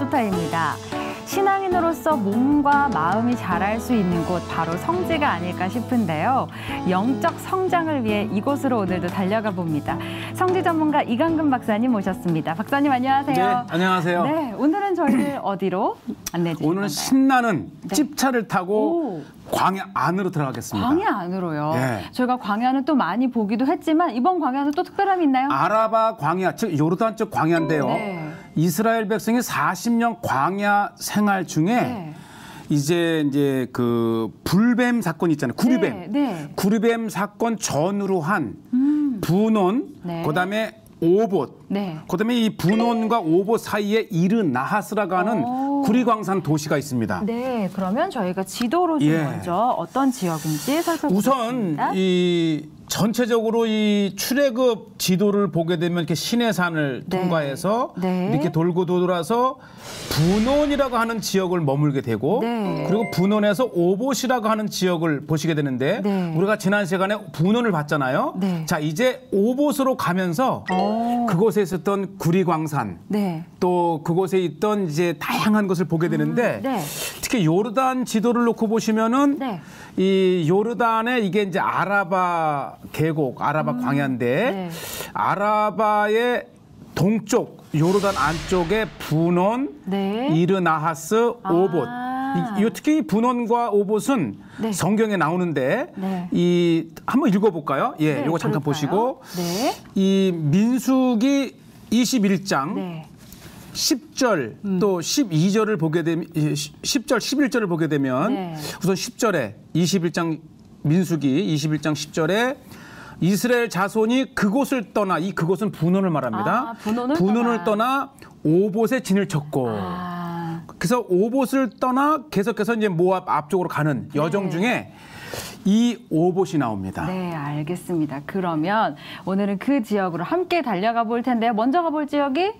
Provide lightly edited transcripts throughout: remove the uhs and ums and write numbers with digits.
쇼타임입니다. 신앙인으로서 몸과 마음이 자랄 수 있는 곳 바로 성지가 아닐까 싶은데요. 영적 성장을 위해 이곳으로 오늘도 달려가 봅니다. 성지 전문가 이강근 박사님 모셨습니다. 박사님 안녕하세요. 네, 안녕하세요. 네, 오늘은 저희를 어디로 안내해 주실 건가요? 오늘은 신나는 네. 찝차를 타고 광야 안으로 들어가겠습니다. 광야 안으로요? 네. 저희가 광야는 또 많이 보기도 했지만 이번 광야는 또 특별함이 있나요? 아라바 광야, 즉 요르단 쪽 광야인데요. 네. 이스라엘 백성이 40년 광야 생활 중에 네. 이제 그 불뱀 사건 있잖아요. 구리뱀. 네, 네. 구리뱀 사건 전후로 한 분온, 네. 그다음에 오봇, 네. 그다음에 이 분온과 오봇 사이에 이르나하스라고 하는 구리광산 도시가 있습니다. 네, 그러면 저희가 지도로 좀 예. 먼저 어떤 지역인지 우선 살펴보겠습니다. 이 전체적으로 이 출애굽 지도를 보게 되면 이렇게 시내산을 네. 통과해서 네. 이렇게 돌고 돌아서 분온이라고 하는 지역을 머물게 되고 네. 그리고 분온에서 오봇이라고 하는 지역을 보시게 되는데 네. 우리가 지난 시간에 분온을 봤잖아요. 네. 자, 이제 오봇으로 가면서 그곳에 있었던 구리광산 네. 또 그곳에 있던 이제 다양한 것을 보게 되는데 네. 특히 요르단 지도를 놓고 보시면은 네. 이 요르단에 이게 이제 아라바 계곡, 아라바 광야인데 네. 아라바의 동쪽 요르단 안쪽에 분온, 네. 이르나하스, 오봇. 이 특히 분온과 오봇은 네. 성경에 나오는데 네. 이 한번 읽어볼까요? 예, 네, 요거 잠깐 그럴까요? 보시고 네. 이 민수기 21장 네. 10절 또 12절을 보게 되면 10절 11절을 보게 되면 네. 우선 10절에 21장 민수기 21장 10절에 이스라엘 자손이 그곳을 떠나 이 그곳은 분온을 말합니다. 분온을 떠나 오봇에 진을 쳤고 그래서 오봇을 떠나 계속해서 이제 모압 앞쪽으로 가는 여정 중에 이 오봇이 나옵니다. 네, 알겠습니다. 그러면 오늘은 그 지역으로 함께 달려가 볼 텐데요. 먼저 가볼 지역이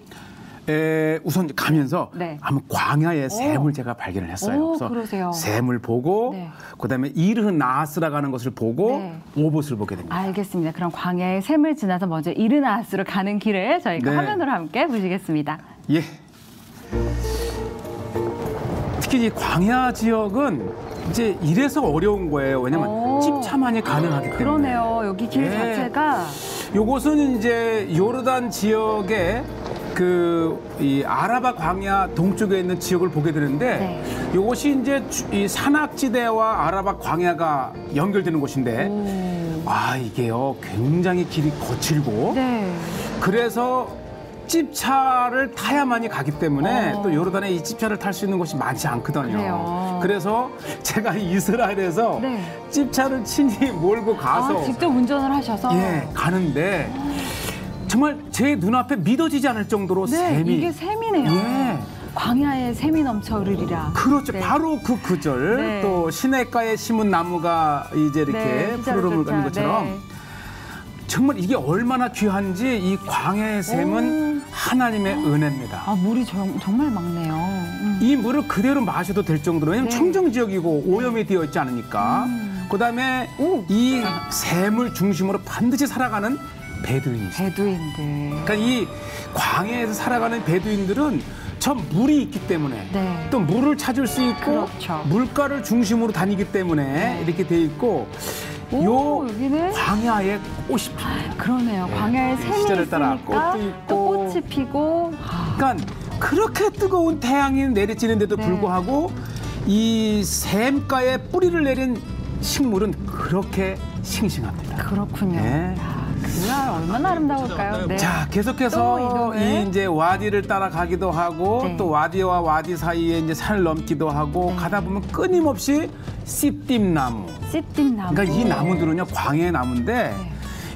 우선 가면서 네. 한번 광야의 샘을 제가 발견을 했어요. 그래서 그러세요. 샘을 보고 네. 그다음에 이르나하스라고 하는 것을 보고 네. 오봇을 보게 됩니다. 알겠습니다. 그럼 광야의 샘을 지나서 먼저 이르나하스로 가는 길을 저희가 네. 화면으로 함께 보시겠습니다. 예. 특히 이 광야 지역은 이제 이래서 어려운 거예요. 왜냐하면 찝차만이 가능하기 때문에. 그러네요. 여기 길 예. 자체가 요곳은 이제 요르단 지역의 이 아라바 광야 동쪽에 있는 지역을 보게 되는데 네. 요것이 이제 이 산악지대와 아라바 광야가 연결되는 곳인데 이게요 굉장히 길이 거칠고 네. 그래서 찝차를 타야만이 가기 때문에 또 요르단에 이 찝차를 탈 수 있는 곳이 많지 않거든요. 그래요. 그래서 제가 이스라엘에서 네. 찝차를 친히 몰고 가서 직접 운전을 하셔서 가는데 정말 제 눈앞에 믿어지지 않을 정도로 네, 샘이 이게 샘이네요. 예. 광야에 샘이 넘쳐 흐르리라. 그렇죠. 네. 바로 그 구절 네. 또 시냇가에 심은 나무가 이제 이렇게 네, 푸르름을 가는 것처럼 네. 정말 이게 얼마나 귀한지 이 광야의 샘은 하나님의 은혜입니다. 물이 정말 맑네요. 이 물을 그대로 마셔도 될 정도로 왜냐면 네. 청정 지역이고 오염이 되어 있지 않으니까 그다음에 이 샘을 중심으로 반드시 살아가는 베두인이 있어요. 베두인들. 그러니까 이 광야에서 살아가는 베두인들은 저 물이 있기 때문에 네. 또 물을 찾을 수 있고 그렇죠. 물가를 중심으로 다니기 때문에 이렇게 돼 있고 여기는 광야에 꽃이 핍니다. 그러네요. 광야에 샘이 시절을 따라 있으니까 꽃도 있고. 또 꽃이 피고. 그러니까 그렇게 뜨거운 태양이 내리쬐는데도 네. 불구하고 이 샘가에 뿌리를 내린 식물은 그렇게 싱싱합니다. 그렇군요. 네. 그야 얼마나 아름다울까요? 네. 자, 또 계속해서 이동을. 이 이제 와디를 따라가기도 하고 네. 또 와디와 와디 사이에 이제 산을 넘기도 하고 가다 보면 끊임없이 씨띠나무. 씨띠나무. 그러니까 이 나무들은요 광야의 나무인데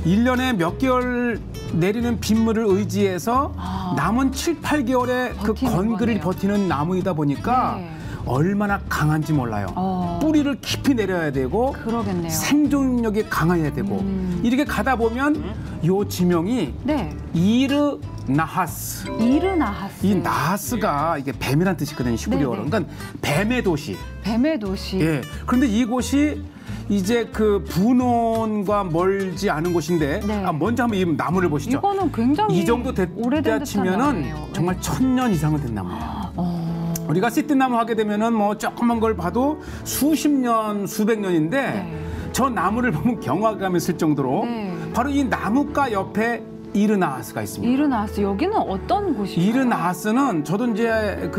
일 1년에 몇 개월 내리는 빗물을 의지해서 남은 7, 8개월의 그 버티는 건그를 거네요. 버티는 나무이다 보니까 네. 얼마나 강한지 몰라요. 뿌리를 깊이 내려야 되고 그러겠네요. 생존력이 강해야 되고 이렇게 가다 보면 요 지명이 네. 이르나하스. 이르나하스. 이 나하스가 이게 뱀이란 뜻이거든요. 히브리어로. 네네. 그러니까 뱀의 도시. 뱀의 도시. 예. 그런데 이곳이 이제 그 분원과 멀지 않은 곳인데 네. 먼저 한번 이 나무를 보시죠. 이거는 굉장히 이 정도 오래된 됐다 듯한 치면은 나무예요. 정말 1000년 이상은 된 나무예요. 우리가 시띠나무 하게 되면은 뭐 조그만 걸 봐도 수십 년, 수백 년인데 네. 저 나무를 보면 경악감이 있을 정도로 네. 바로 이 나무가 옆에 이르나하스가 있습니다. 이르나하스 여기는 어떤 곳이에요? 이르나하스는 저도 이제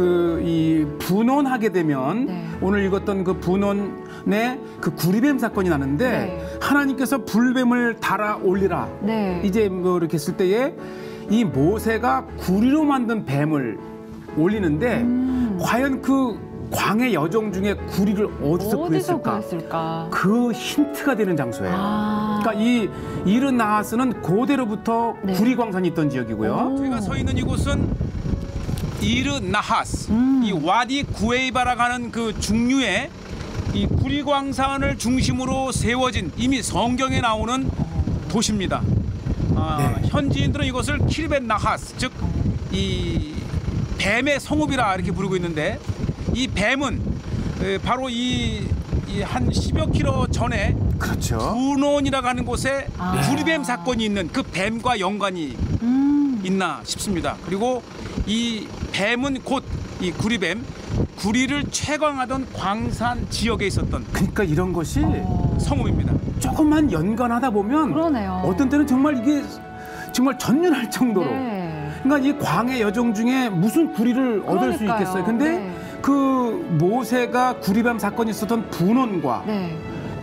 이 분원하게 되면 네. 오늘 읽었던 그 분원의 그 구리뱀 사건이 나는데 네. 하나님께서 불뱀을 달아 올리라. 네. 이제 뭐 이렇게 했을 때에 이 모세가 구리로 만든 뱀을 올리는데 과연 그 광해 여정 중에 구리를 어디서 구했을까? 구했을까? 그 힌트가 되는 장소예요. 아. 그러니까 이 이르나하스는 고대로부터 네. 구리광산이 있던 지역이고요. 오. 저희가 서 있는 이곳은 이르나하스, 이 와디 구에이바라고 하는 그 중류에 이 구리광산을 중심으로 세워진 이미 성경에 나오는 도시입니다. 네. 현지인들은 이것을 키르벳 나하스, 즉 이 뱀의 성읍이라 이렇게 부르고 있는데 이 뱀은 바로 이 한 10여 킬로 전에 그렇죠. 분원이라고 하는 곳에 구리뱀 사건이 있는 그 뱀과 연관이 있나 싶습니다. 그리고 이 뱀은 곧 이 구리뱀, 구리를 채광하던 광산 지역에 있었던 그러니까 이런 것이 성읍입니다. 조금만 연관하다 보면 그러네요. 어떤 때는 정말 이게 정말 전율할 정도로 네. 그러니까 이 광해 여정 중에 무슨 구리를 얻을 수 그러니까요. 있겠어요. 근데 네. 그 모세가 구리뱀 사건이 있었던 분원과 네.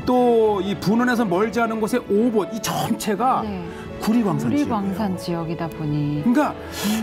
또 이 분원에서 멀지 않은 곳의 오봇 이 전체가 네. 구리광산 지역이에요. 구리광산 지역이다 보니 그러니까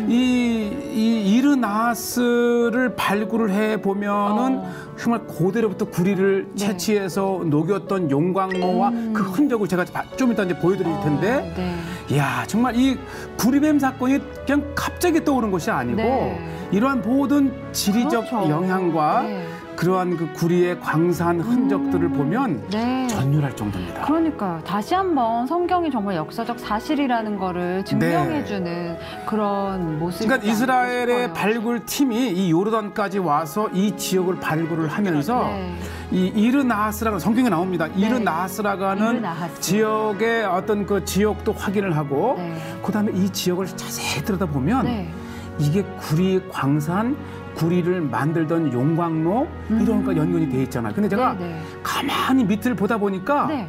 이 이르나하스를 발굴을 해 보면은 정말 고대로부터 구리를 네. 채취해서 녹였던 용광로와 그 흔적을 제가 좀 이따 이제 보여드릴 텐데, 네. 이야 정말 이 구리뱀 사건이 그냥 갑자기 떠오른 것이 아니고 네. 이러한 모든 지리적 그렇죠. 영향과 네. 그러한 그 구리의 광산 흔적들을 보면 네. 전율할 정도입니다. 그러니까요. 다시 한번 성경이 정말 역사적 사실이라는 거를 증명해주는 그런 모습이 그러니까 이스라엘의 발굴 팀이 이 요르단까지 와서 이 지역을 발굴을 하면서 네. 이 이르나하스라는 성경에 나옵니다. 이르나하스라고 하는 이르나하스. 지역의 어떤 그 지역도 확인을 하고 네. 그다음에 이 지역을 자세히 들여다보면 네. 이게 구리 광산 구리를 만들던 용광로 이런 거 연관이 돼 있잖아요. 근데 제가 네, 네. 가만히 밑을 보다 보니까 네.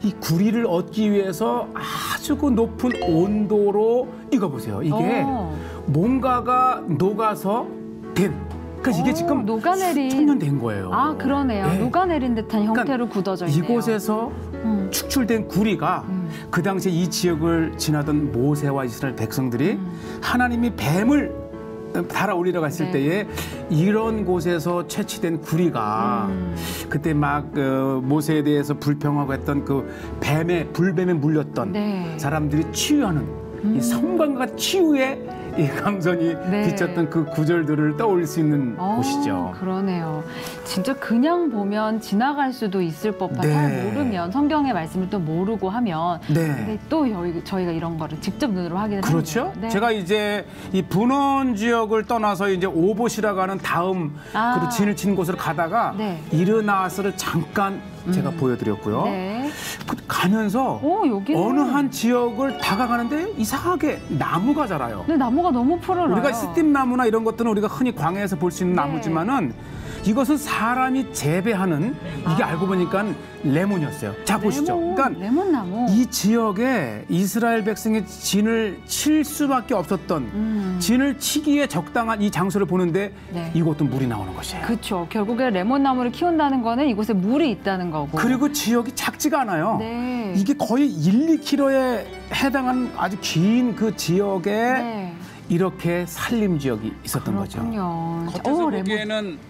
이 구리를 얻기 위해서 아주 그 높은 온도로 이거 보세요. 이게 뭔가가 녹아서 된. 그러니까 이게 지금 녹아내린 수천 년 된 거예요. 아 그러네요. 네. 녹아내린 듯한 형태로 그러니까 굳어져 있네요. 이곳에서 축출된 구리가 그 당시에 이 지역을 지나던 모세와 이스라엘 백성들이 하나님이 뱀을 달아올리러 갔을 네. 때에 이런 곳에서 채취된 구리가 그때 막 모세에 대해서 불평하고 했던 그 불뱀에 물렸던 네. 사람들이 치유하는 이 성광과 치유의 이 감선이 네. 비쳤던 그 구절들을 떠올릴 수 있는 곳이죠. 그러네요. 진짜 그냥 보면 지나갈 수도 있을 법한 네. 잘 모르면 성경의 말씀을 또 모르고 하면 네. 근데 또 저희가 이런 거를 직접 눈으로 확인을 그렇죠. 하는 거예요. 네. 제가 이제 이 분원 지역을 떠나서 이제 오봇이라고 하는 다음 그 진을 친 곳으로 가다가 네. 이르나하스를 잠깐 제가 보여드렸고요. 네. 가면서 여기는 어느 한 지역을 다가가는데 이상하게 나무가 자라요. 근데 나무가 너무 푸르러요. 우리가 스팀나무나 이런 것들은 우리가 흔히 광야에서 볼 수 있는 네. 나무지만은 이것은 사람이 재배하는 이게 알고 보니까 레몬이었어요. 자 보시죠. 그러니까 레몬나무. 이 지역에 이스라엘 백성의 진을 칠 수밖에 없었던 진을 치기에 적당한 이 장소를 보는데 네. 이곳도 물이 나오는 것이에요. 그렇죠. 결국에 레몬나무를 키운다는 거는 이곳에 물이 있다는 거고. 그리고 지역이 작지가 않아요. 네. 이게 거의 1, 2km에 해당한 아주 긴 그 지역에 네. 이렇게 산림 지역이 있었던 거죠. 그렇군요. 겉에서 보기에는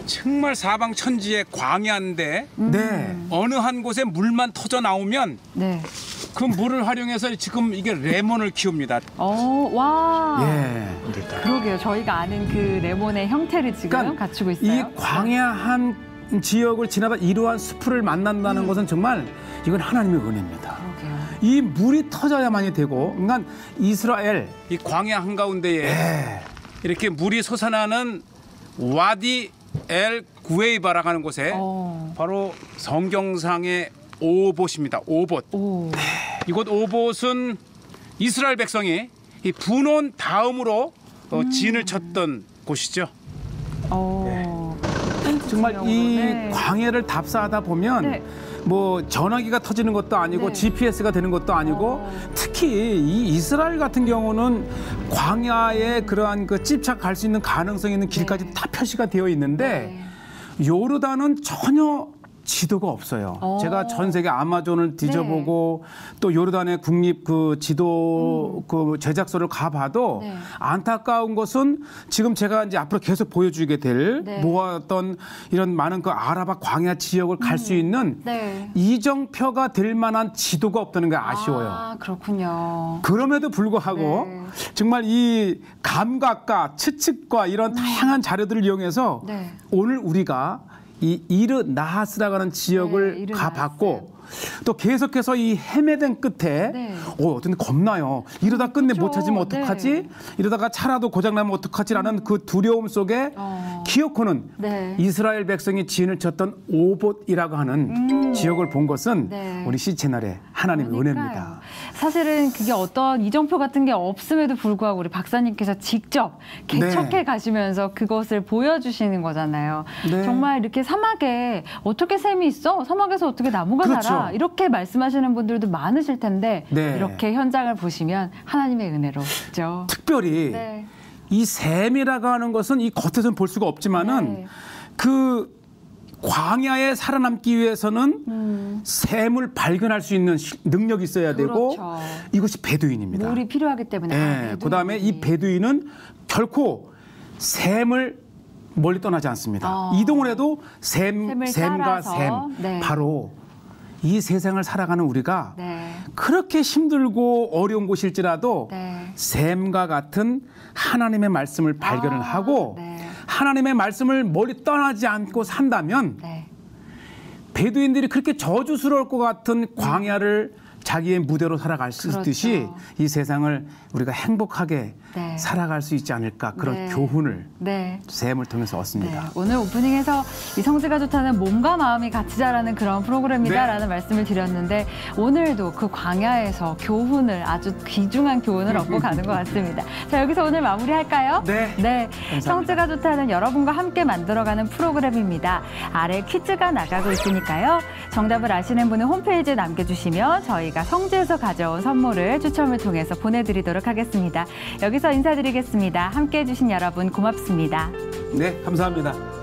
정말 사방천지의 광야인데 네. 어느 한 곳에 물만 터져 나오면 네. 그 물을 활용해서 지금 이게 레몬을 키웁니다. 와. 예. 그러게요. 저희가 아는 그 레몬의 형태를 지금 그러니까 갖추고 있어요. 이 광야한 지역을 지나다 이러한 수풀을 만난다는 것은 정말 이건 하나님의 은혜입니다. 그러게요. 이 물이 터져야만이 되고, 그러니까 이스라엘 이 광야 한가운데에 이렇게 물이 솟아나는 와디 엘 구에이바라고 하는 곳에 바로 성경상의 오봇입니다. 오봇. 오. 이곳 오봇은 이스라엘 백성이 이 분원 다음으로 진을 쳤던 곳이죠. 정말 이 네. 광야를 답사하다 보면 네. 뭐 전화기가 터지는 것도 아니고 네. GPS가 되는 것도 아니고 특히 이 이스라엘 같은 경우는 광야에 그러한 그 집착할 수 있는 가능성이 있는 길까지 네. 다 표시가 되어 있는데 요르단은 전혀 지도가 없어요. 제가 전 세계 아마존을 뒤져보고 또 요르단의 국립 그 지도 그 제작소를 가봐도 네. 안타까운 것은 지금 제가 이제 앞으로 계속 보여주게 될 네. 모았던 이런 많은 그 아라바 광야 지역을 갈 수 있는 네. 이정표가 될 만한 지도가 없다는 게 아쉬워요. 아, 그렇군요. 그럼에도 불구하고 네. 정말 이 감각과 추측과 이런 다양한 자료들을 이용해서 네. 오늘 우리가 이 이르 나하스라고 하는 지역을 네, 이르 가봤고 또 계속해서 이 헤매된 끝에 네. 어떤 겁나요. 이러다 끝내 그렇죠. 못 찾으면 어떡하지? 네. 이러다가 차라도 고장나면 어떡하지라는 그 두려움 속에 기어코는 네. 이스라엘 백성이 지인을 쳤던 오봇이라고 하는 지역을 본 것은 네. 우리 C채널의 하나님의 그러니까요. 은혜입니다. 사실은 그게 어떤 이정표 같은 게 없음에도 불구하고 우리 박사님께서 직접 개척해 네. 가시면서 그것을 보여주시는 거잖아요. 네. 정말 이렇게 사막에 어떻게 샘이 있어? 사막에서 어떻게 나무가 그렇죠. 자라? 이렇게 말씀하시는 분들도 많으실 텐데 네. 이렇게 현장을 보시면 하나님의 은혜로죠. 특별히 네. 이 샘이라고 하는 것은 이 겉에서는 볼 수가 없지만은 네. 그 광야에 살아남기 위해서는 샘을 발견할 수 있는 능력이 있어야 되고 그렇죠. 이것이 베두인입니다. 물이 필요하기 때문에. 네, 그다음에 이 베두인은 결코 샘을 멀리 떠나지 않습니다. 이동을 해도 샘을 샘과 따라서. 샘 네. 바로 이 세상을 살아가는 우리가 네. 그렇게 힘들고 어려운 곳일지라도 네. 샘과 같은 하나님의 말씀을 발견을 하고 네. 하나님의 말씀을 멀리 떠나지 않고 산다면 네. 베두인들이 그렇게 저주스러울 것 같은 광야를 자기의 무대로 살아갈 수 그렇죠. 있듯이 이 세상을 우리가 행복하게 네. 살아갈 수 있지 않을까 그런 네. 교훈을 네. 샘을 통해서 네, 얻습니다. 오늘 오프닝에서 이 성지가 좋다는 몸과 마음이 같이 자라는 그런 프로그램이다라는 네. 말씀을 드렸는데 오늘도 그 광야에서 교훈을 아주 귀중한 교훈을 얻고 가는 것 같습니다. 자, 여기서 오늘 마무리할까요? 네. 감사합니다. 성지가 좋다는 여러분과 함께 만들어가는 프로그램입니다. 아래 퀴즈가 나가고 있으니까요. 정답을 아시는 분은 홈페이지에 남겨주시면 저희가 성지에서 가져온 선물을 추첨을 통해서 보내드리도록 하겠습니다. 여기서 인사드리겠습니다. 함께해 주신 여러분 고맙습니다. 네, 감사합니다.